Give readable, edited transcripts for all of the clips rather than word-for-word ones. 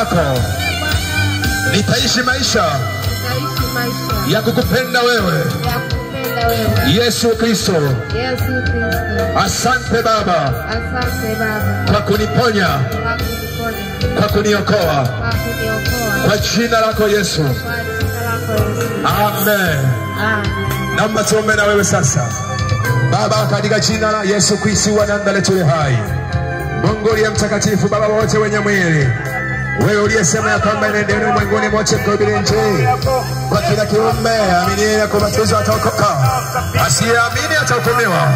wako. Nitaishi maisha ya kukupenda wewe, Yesu Kristo. Asante Baba kwa kuniponya, kwa kuniokoa, kwa jina lako Yesu. Amen. Naomba tuombe na wewe sasa. Baba, katika jina la Yesu Kristo wa Nazareti hai, Mungu uliye mtakatifu, Baba wote wenye mwili, wewe uliyesema ya kwamba nendeni ulimwenguni mote mkahubiri Injili kwa kila kiumbe, aminiye na kubatizwa ataokoka, asiyeamini atahukumiwa.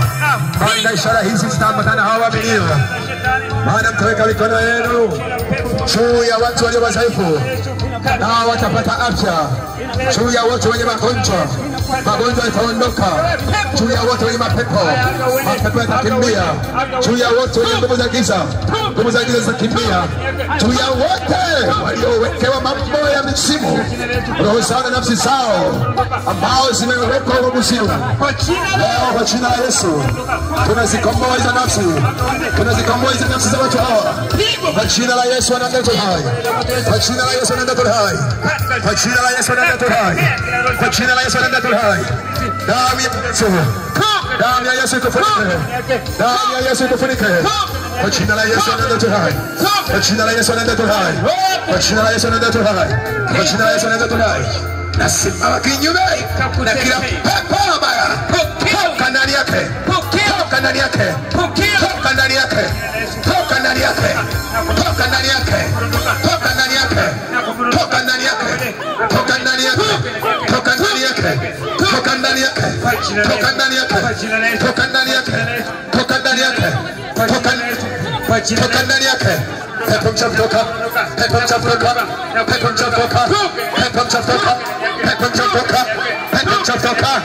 Maana ishara hizi zitaambatana hao waaminio, maana mtaweka mikono yenu juu ya watu walio dhaifu, nao watapata afya. Juu ya wote wenye magonjwa, magonjwa yataondoka. Juu ya wote wenye mapepo, mapepo yatakimbia. Juu ya wote wenye nguvu za giza, nguvu za giza zitakimbia. Juu ya wote waliowekewa mambo ya misimu, roho zao na nafsi zao ambao zimewekwa kwa msimu, leo kwa jina la Yesu tunazikomboa hizo nafsi, tunazikomboa hizo nafsi za watu hawa kwa jina la Yesu. Anandoto hai, kwa jina la Yesu. Anandoto hai, kwa jina la Yesu. Anandoto hai, kwa jina la Yesu. Anandoto hai. Damu ya Yesu, damu ya Yesu ikufunike, damu ya Yesu ikufunike kwa jina la Yesu. Anandoto hai, kwa jina la Yesu. Anandoto hai, kwa jina la Yesu. Anandoto hai, kwa jina la Yesu. Anandoto hai. Nasimama kinyume na kila pepo baya, toka ndani yake, toka ndani yake, toka ndani yake, toka ndani yake, toka ndani yake, toka ndani yake, toka ndani yake, toka ndani yake, toka ndani yake, toka ndani yake, toka ndani yake, toka ndani yake, toka ndani yake, toka ndani yake. Pepo mchafu toka, pepo mchafu toka, pepo mchafu toka, pepo mchafu toka, pepo mchafu toka, pepo mchafu toka.